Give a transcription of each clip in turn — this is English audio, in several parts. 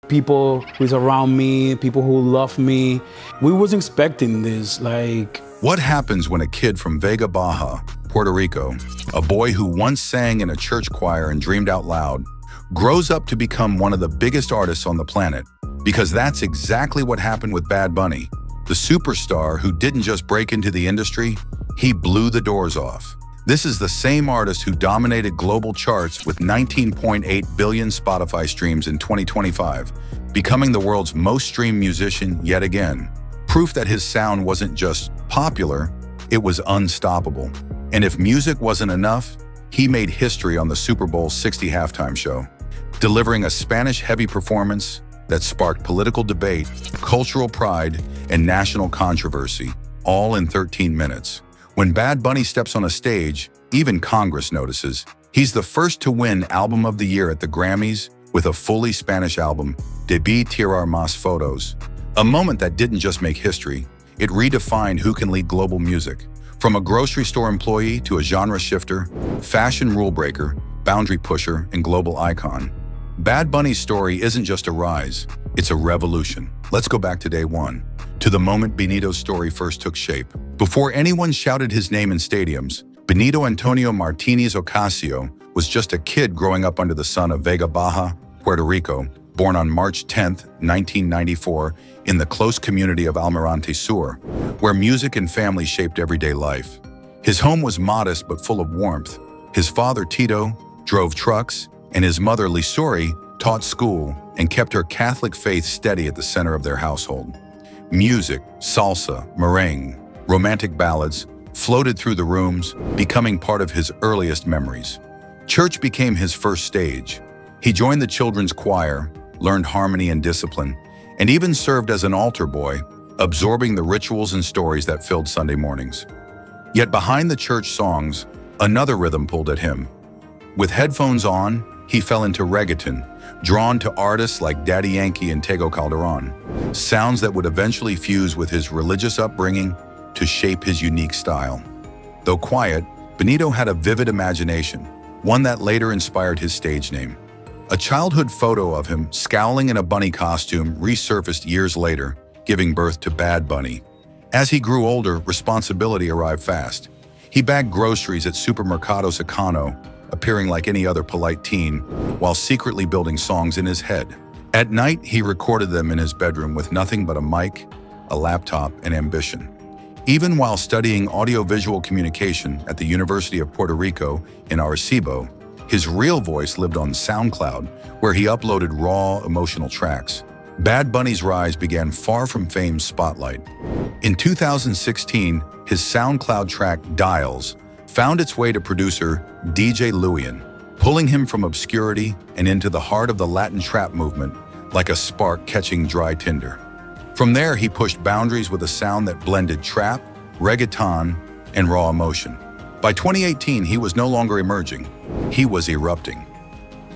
People who's around me, people who love me. We wasn't expecting this, like... What happens when a kid from Vega Baja, Puerto Rico, a boy who once sang in a church choir and dreamed out loud, grows up to become one of the biggest artists on the planet? Because that's exactly what happened with Bad Bunny, the superstar who didn't just break into the industry, he blew the doors off. This is the same artist who dominated global charts with 19.8 billion Spotify streams in 2025, becoming the world's most streamed musician yet again. Proof that his sound wasn't just popular, it was unstoppable. And if music wasn't enough, he made history on the Super Bowl 60 halftime show, delivering a Spanish-heavy performance that sparked political debate, cultural pride, and national controversy, all in 13 minutes. When Bad Bunny steps on a stage, even Congress notices. He's the first to win Album of the Year at the Grammys with a fully Spanish album, Debí Tirar Más Fotos. A moment that didn't just make history, it redefined who can lead global music. From a grocery store employee to a genre shifter, fashion rule breaker, boundary pusher, and global icon. Bad Bunny's story isn't just a rise, it's a revolution. Let's go back to day one, to the moment Benito's story first took shape. Before anyone shouted his name in stadiums, Benito Antonio Martínez Ocasio was just a kid growing up under the sun of Vega Baja, Puerto Rico, born on March 10, 1994, in the close community of Almirante Sur, where music and family shaped everyday life. His home was modest but full of warmth. His father, Tito, drove trucks, and his mother, Lisuri, taught school and kept her Catholic faith steady at the center of their household. Music, salsa, merengue, romantic ballads floated through the rooms, becoming part of his earliest memories. Church became his first stage. He joined the children's choir, learned harmony and discipline, and even served as an altar boy, absorbing the rituals and stories that filled Sunday mornings. Yet behind the church songs, another rhythm pulled at him. With headphones on, he fell into reggaeton, drawn to artists like Daddy Yankee and Tego Calderon, sounds that would eventually fuse with his religious upbringing to shape his unique style. Though quiet, Benito had a vivid imagination, one that later inspired his stage name. A childhood photo of him scowling in a bunny costume resurfaced years later, giving birth to Bad Bunny. As he grew older, responsibility arrived fast. He bagged groceries at Supermercado Sacano, appearing like any other polite teen, while secretly building songs in his head. At night, he recorded them in his bedroom with nothing but a mic, a laptop, and ambition. Even while studying audiovisual communication at the University of Puerto Rico in Arecibo, his real voice lived on SoundCloud, where he uploaded raw, emotional tracks. Bad Bunny's rise began far from fame's spotlight. In 2016, his SoundCloud track, Dials, found its way to producer DJ Luian, pulling him from obscurity and into the heart of the Latin trap movement like a spark catching dry tinder. From there, he pushed boundaries with a sound that blended trap, reggaeton, and raw emotion. By 2018, he was no longer emerging, he was erupting.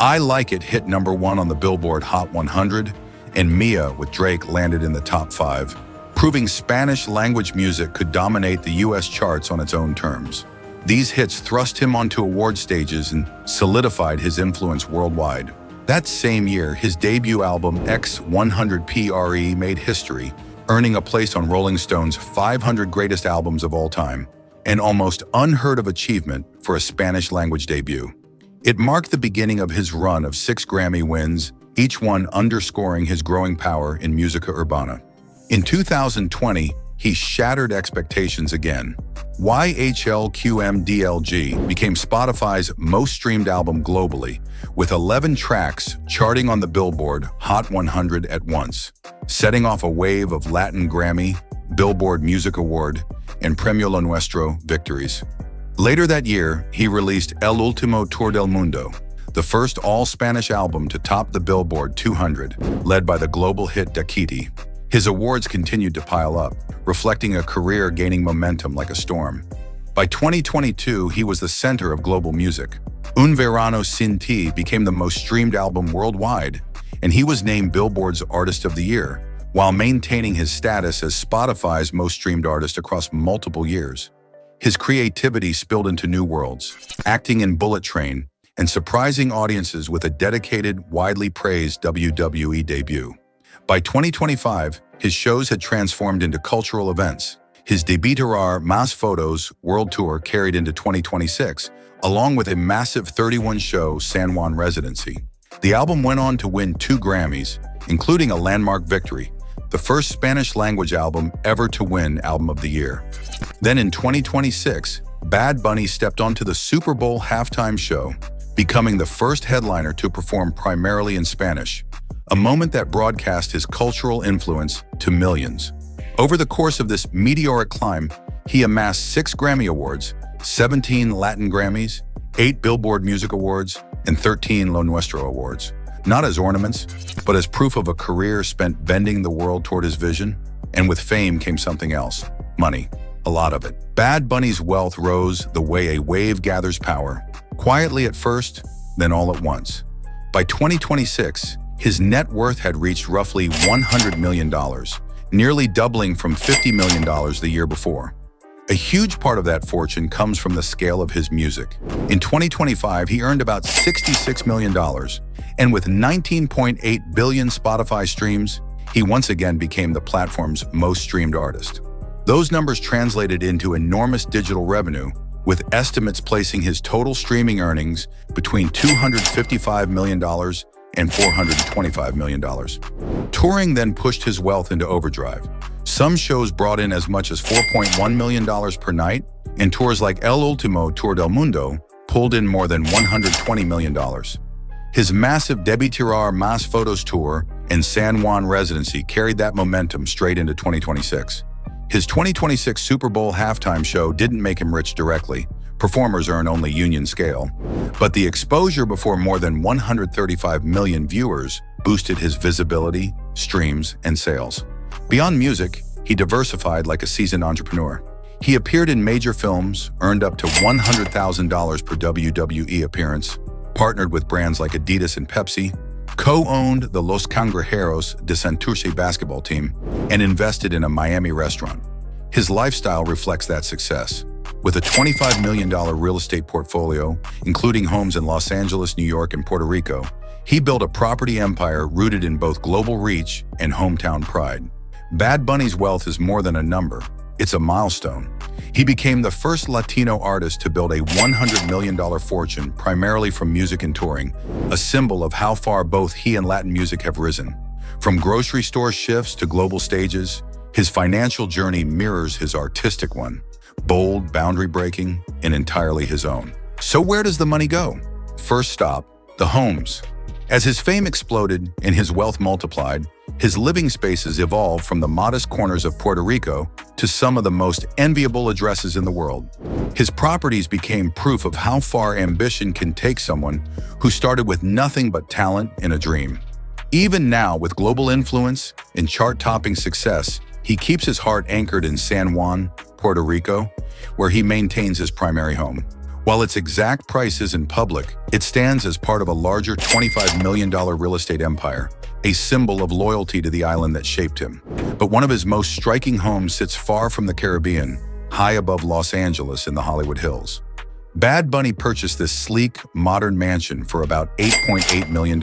I Like It hit #1 on the Billboard Hot 100, and Mia with Drake landed in the top 5, proving Spanish-language music could dominate the US charts on its own terms. These hits thrust him onto award stages and solidified his influence worldwide. That same year, his debut album X100PRE made history, earning a place on Rolling Stone's 500 Greatest Albums of All Time, an almost unheard-of achievement for a Spanish-language debut. It marked the beginning of his run of 6 Grammy wins, each one underscoring his growing power in musica urbana. In 2020, he shattered expectations again. YHLQMDLG became Spotify's most streamed album globally, with 11 tracks charting on the Billboard Hot 100 at once, setting off a wave of Latin Grammy, Billboard Music Award, and Premio Lo Nuestro victories. Later that year, he released El Último Tour del Mundo, the first all-Spanish album to top the Billboard 200, led by the global hit Daquiti. His awards continued to pile up, reflecting a career gaining momentum like a storm. By 2022, he was the center of global music. Un Verano Sin Ti became the most streamed album worldwide, and he was named Billboard's Artist of the Year, while maintaining his status as Spotify's most streamed artist across multiple years. His creativity spilled into new worlds, acting in Bullet Train and surprising audiences with a dedicated, widely praised WWE debut. By 2025, his shows had transformed into cultural events. His Debiterar Más Fotos World Tour carried into 2026, along with a massive 31-show San Juan residency. The album went on to win 2 Grammys, including a landmark victory, the first Spanish-language album ever to win Album of the Year. Then in 2026, Bad Bunny stepped onto the Super Bowl halftime show, becoming the first headliner to perform primarily in Spanish, a moment that broadcast his cultural influence to millions. Over the course of this meteoric climb, he amassed 6 Grammy Awards, 17 Latin Grammys, 8 Billboard Music Awards, and 13 Lo Nuestro Awards. Not as ornaments, but as proof of a career spent bending the world toward his vision. And with fame came something else: money. A lot of it. Bad Bunny's wealth rose the way a wave gathers power, quietly at first, then all at once. By 2026, his net worth had reached roughly $100 million, nearly doubling from $50 million the year before. A huge part of that fortune comes from the scale of his music. In 2025, he earned about $66 million, and with 19.8 billion Spotify streams, he once again became the platform's most streamed artist. Those numbers translated into enormous digital revenue, with estimates placing his total streaming earnings between $255 million and $425 million. Touring then pushed his wealth into overdrive. Some shows brought in as much as $4.1 million per night, and tours like El Último Tour del Mundo pulled in more than $120 million. His massive Debiterar Más Fotos tour and San Juan residency carried that momentum straight into 2026. His 2026 Super Bowl halftime show didn't make him rich directly. Performers earn only union scale. But the exposure before more than 135 million viewers boosted his visibility, streams, and sales. Beyond music, he diversified like a seasoned entrepreneur. He appeared in major films, earned up to $100,000 per WWE appearance, partnered with brands like Adidas and Pepsi, co-owned the Los Cangrejeros de Santurce basketball team, and invested in a Miami restaurant. His lifestyle reflects that success. With a $25 million real estate portfolio, including homes in Los Angeles, New York, and Puerto Rico, he built a property empire rooted in both global reach and hometown pride. Bad Bunny's wealth is more than a number. It's a milestone. He became the first Latino artist to build a $100 million fortune primarily from music and touring, a symbol of how far both he and Latin music have risen. From grocery store shifts to global stages, his financial journey mirrors his artistic one, bold, boundary-breaking, and entirely his own. So where does the money go? First stop, the homes. As his fame exploded and his wealth multiplied, his living spaces evolved from the modest corners of Puerto Rico to some of the most enviable addresses in the world. His properties became proof of how far ambition can take someone who started with nothing but talent and a dream. Even now, with global influence and chart-topping success, he keeps his heart anchored in San Juan, Puerto Rico, where he maintains his primary home. While its exact price isn't public, it stands as part of a larger $25 million real estate empire, a symbol of loyalty to the island that shaped him. But one of his most striking homes sits far from the Caribbean, high above Los Angeles in the Hollywood Hills. Bad Bunny purchased this sleek, modern mansion for about $8.8 million,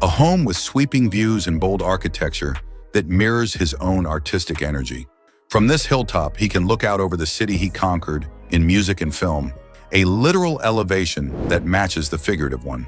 a home with sweeping views and bold architecture that mirrors his own artistic energy. From this hilltop, he can look out over the city he conquered in music and film, a literal elevation that matches the figurative one.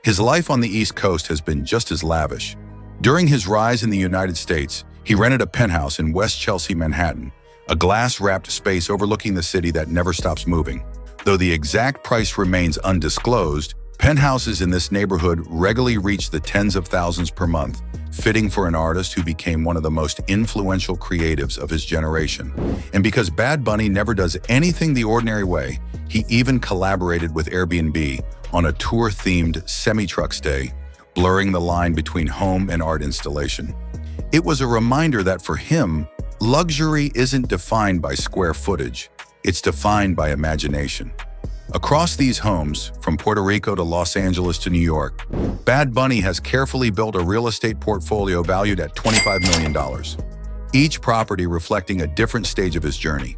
His life on the East Coast has been just as lavish. During his rise in the United States, he rented a penthouse in West Chelsea, Manhattan, a glass-wrapped space overlooking the city that never stops moving. Though the exact price remains undisclosed, penthouses in this neighborhood regularly reach the tens of thousands per month, fitting for an artist who became one of the most influential creatives of his generation. And because Bad Bunny never does anything the ordinary way, he even collaborated with Airbnb on a tour-themed semi-truck stay, blurring the line between home and art installation. It was a reminder that for him, luxury isn't defined by square footage, it's defined by imagination. Across these homes, from Puerto Rico to Los Angeles to New York, Bad Bunny has carefully built a real estate portfolio valued at $25 million, each property reflecting a different stage of his journey.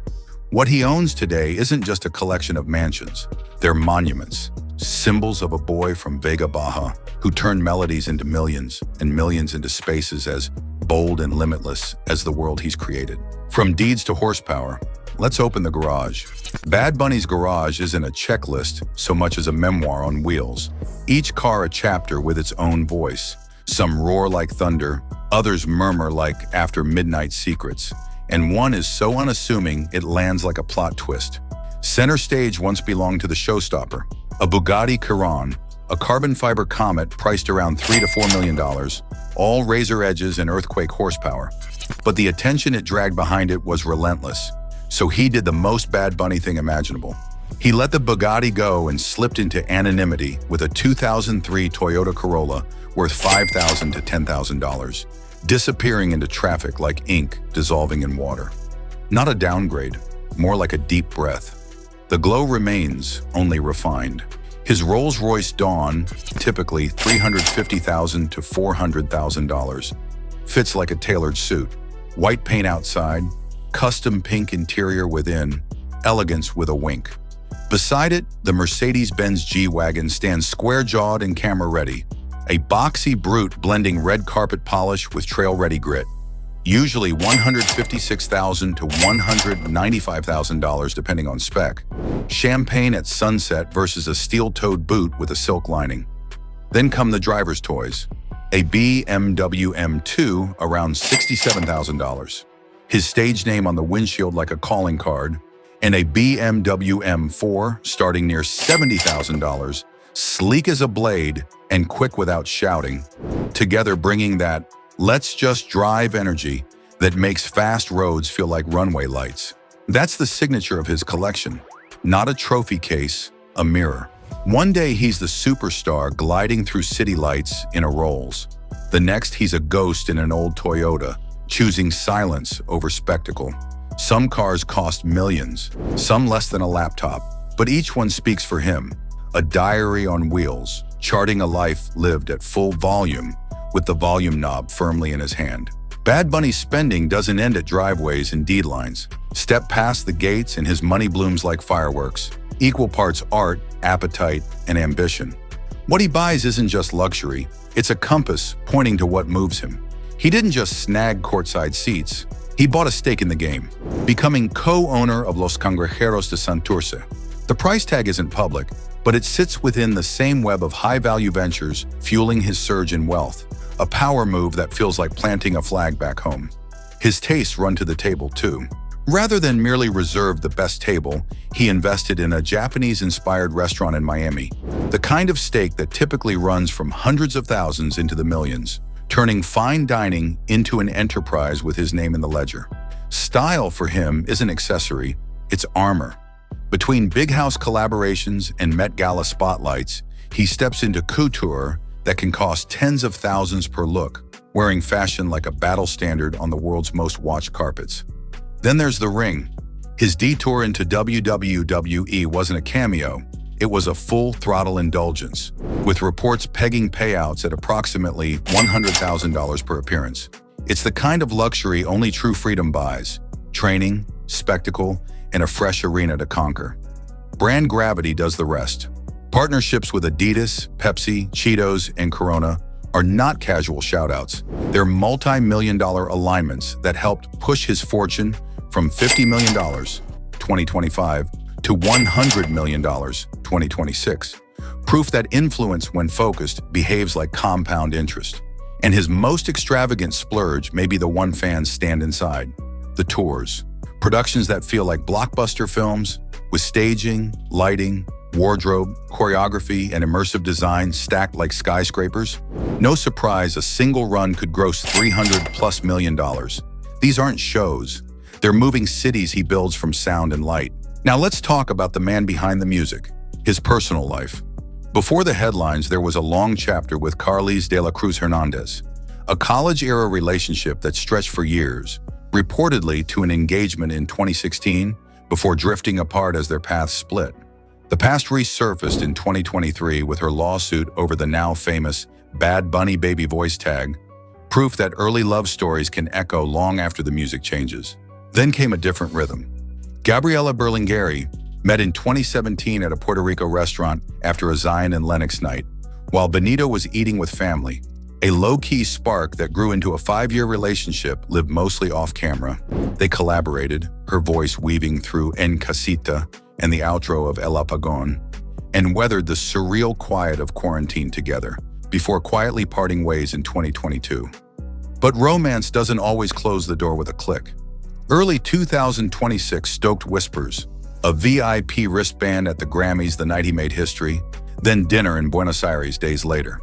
What he owns today isn't just a collection of mansions, they're monuments, symbols of a boy from Vega Baja who turned melodies into millions and millions into spaces as bold and limitless as the world he's created. From deeds to horsepower, let's open the garage. Bad Bunny's garage isn't a checklist so much as a memoir on wheels. Each car a chapter with its own voice. Some roar like thunder, others murmur like after midnight secrets, and one is so unassuming it lands like a plot twist. Center stage once belonged to the showstopper, a Bugatti Chiron, a carbon fiber Comet priced around $3 to $4 million, all razor edges and earthquake horsepower. But the attention it dragged behind it was relentless, so he did the most Bad Bunny thing imaginable. He let the Bugatti go and slipped into anonymity with a 2003 Toyota Corolla worth $5,000 to $10,000, disappearing into traffic like ink dissolving in water. Not a downgrade, more like a deep breath. The glow remains, only refined. His Rolls-Royce Dawn, typically $350,000 to $400,000, fits like a tailored suit. White paint outside, custom pink interior within, elegance with a wink. Beside it, the Mercedes-Benz G-Wagon stands square-jawed and camera-ready, a boxy brute blending red carpet polish with trail-ready grit. Usually $156,000 to $195,000 depending on spec. Champagne at sunset versus a steel-toed boot with a silk lining. Then come the driver's toys. A BMW M2 around $67,000. His stage name on the windshield like a calling card, and a BMW M4 starting near $70,000, sleek as a blade and quick without shouting, together bringing that let's just drive energy that makes fast roads feel like runway lights. That's the signature of his collection. Not a trophy case, a mirror. One day he's the superstar gliding through city lights in a Rolls. The next he's a ghost in an old Toyota, choosing silence over spectacle. Some cars cost millions, some less than a laptop, but each one speaks for him. A diary on wheels, charting a life lived at full volume, with the volume knob firmly in his hand. Bad Bunny's spending doesn't end at driveways and deed lines. Step past the gates and his money blooms like fireworks, equal parts art, appetite, and ambition. What he buys isn't just luxury, it's a compass pointing to what moves him. He didn't just snag courtside seats, he bought a stake in the game, becoming co-owner of Los Cangrejeros de Santurce. The price tag isn't public, but it sits within the same web of high-value ventures fueling his surge in wealth, a power move that feels like planting a flag back home. His tastes run to the table too. Rather than merely reserve the best table, he invested in a Japanese-inspired restaurant in Miami, the kind of steak that typically runs from hundreds of thousands into the millions, turning fine dining into an enterprise with his name in the ledger. Style for him isn't accessory, it's armor. Between big house collaborations and Met Gala spotlights, he steps into couture that can cost tens of thousands per look, wearing fashion like a battle standard on the world's most watched carpets. Then there's the ring. His detour into WWE wasn't a cameo, it was a full-throttle indulgence, with reports pegging payouts at approximately $100,000 per appearance. It's the kind of luxury only true freedom buys: training, spectacle, and a fresh arena to conquer. Brand gravity does the rest. Partnerships with Adidas, Pepsi, Cheetos, and Corona are not casual shoutouts. They're multi-million-dollar alignments that helped push his fortune from $50 million, 2025, to $100 million, 2026. Proof that influence, when focused, behaves like compound interest. And his most extravagant splurge may be the one fans stand inside: the tours. Productions that feel like blockbuster films, with staging, lighting, wardrobe, choreography, and immersive design stacked like skyscrapers. No surprise a single run could gross $300+ million. These aren't shows. They're moving cities he builds from sound and light. Now let's talk about the man behind the music, his personal life. Before the headlines, there was a long chapter with Carlos de la Cruz Hernandez, a college-era relationship that stretched for years, reportedly to an engagement in 2016 before drifting apart as their paths split. The past resurfaced in 2023 with her lawsuit over the now famous Bad Bunny baby voice tag, proof that early love stories can echo long after the music changes. Then came a different rhythm. Gabriella Berlingeri, met in 2017 at a Puerto Rico restaurant after a Zion and Lennox night. While Benito was eating with family, a low-key spark that grew into a 5-year relationship lived mostly off-camera. They collaborated, her voice weaving through En Casita and the outro of El Apagón, and weathered the surreal quiet of quarantine together, before quietly parting ways in 2022. But romance doesn't always close the door with a click. Early 2026 stoked whispers, a VIP wristband at the Grammys the night he made history, then dinner in Buenos Aires days later.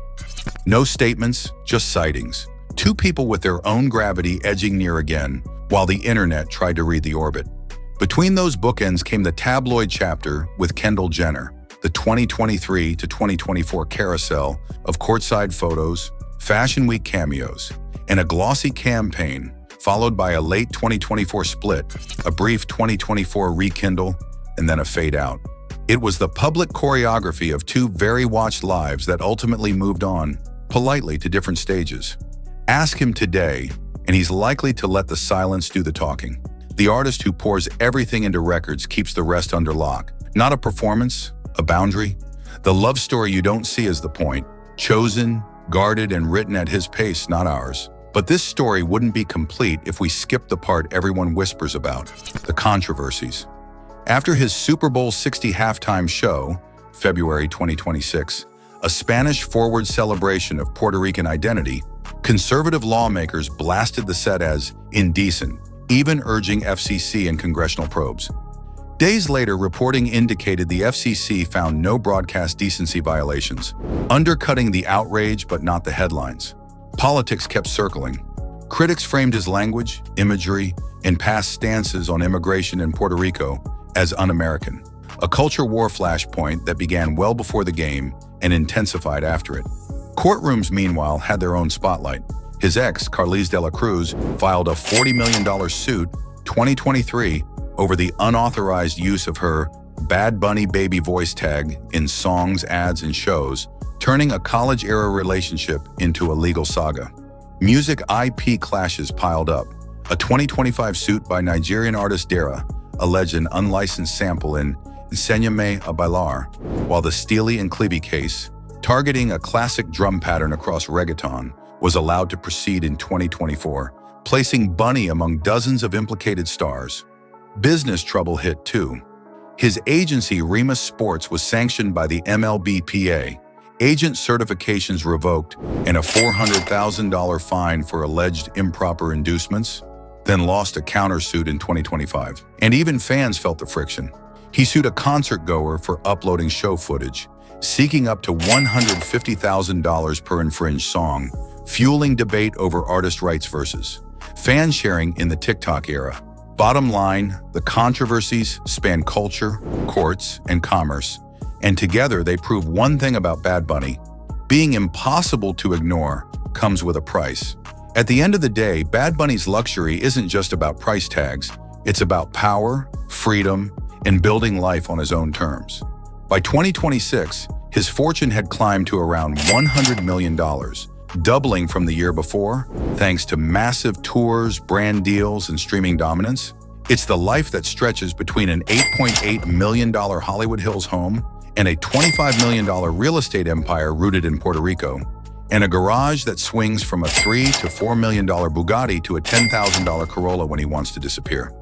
No statements, just sightings. Two people with their own gravity edging near again, while the internet tried to read the orbit. Between those bookends came the tabloid chapter with Kendall Jenner, the 2023 to 2024 carousel of courtside photos, Fashion Week cameos, and a glossy campaign, followed by a late 2024 split, a brief 2024 rekindle, and then a fade out. It was the public choreography of two very watched lives that ultimately moved on, politely to different stages. Ask him today, and he's likely to let the silence do the talking. The artist who pours everything into records keeps the rest under lock. Not a performance, a boundary. The love story you don't see is the point. Chosen, guarded, and written at his pace, not ours. But this story wouldn't be complete if we skipped the part everyone whispers about, the controversies. After his Super Bowl 60 halftime show, February 2026, a Spanish-forward celebration of Puerto Rican identity, conservative lawmakers blasted the set as indecent, even urging FCC and congressional probes. Days later, reporting indicated the FCC found no broadcast decency violations, undercutting the outrage but not the headlines. Politics kept circling. Critics framed his language, imagery, and past stances on immigration in Puerto Rico as un-American, a culture war flashpoint that began well before the game and intensified after it. Courtrooms, meanwhile, had their own spotlight. His ex, Carliz de la Cruz, filed a $40 million suit, 2023, over the unauthorized use of her Bad Bunny baby voice tag in songs, ads, and shows, turning a college-era relationship into a legal saga. Music IP clashes piled up. A 2025 suit by Nigerian artist Dara alleged an unlicensed sample in Enséñame a Bailar, while the Steely and Clevie case, targeting a classic drum pattern across reggaeton, was allowed to proceed in 2024, placing Bunny among dozens of implicated stars. Business trouble hit too. His agency, Remus Sports, was sanctioned by the MLBPA, agent certifications revoked, and a $400,000 fine for alleged improper inducements, then lost a countersuit in 2025. And even fans felt the friction. He sued a concert goer for uploading show footage, seeking up to $150,000 per infringed song, fueling debate over artist rights versus fan sharing in the TikTok era. Bottom line, the controversies span culture, courts, and commerce, and together they prove one thing about Bad Bunny: being impossible to ignore comes with a price. At the end of the day, Bad Bunny's luxury isn't just about price tags, it's about power, freedom, and building life on his own terms. By 2026, his fortune had climbed to around $100 million, doubling from the year before, thanks to massive tours, brand deals, and streaming dominance. It's the life that stretches between an $8.8 million Hollywood Hills home and a $25 million real estate empire rooted in Puerto Rico, and a garage that swings from a $3 to $4 million Bugatti to a $10,000 Corolla when he wants to disappear.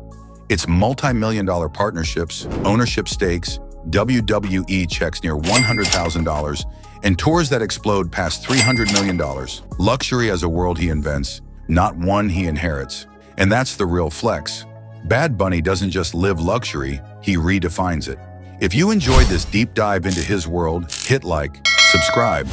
It's multi-million-dollar partnerships, ownership stakes, WWE checks near $100,000, and tours that explode past $300 million. Luxury as a world he invents, not one he inherits. And that's the real flex. Bad Bunny doesn't just live luxury, he redefines it. If you enjoyed this deep dive into his world, hit like, subscribe,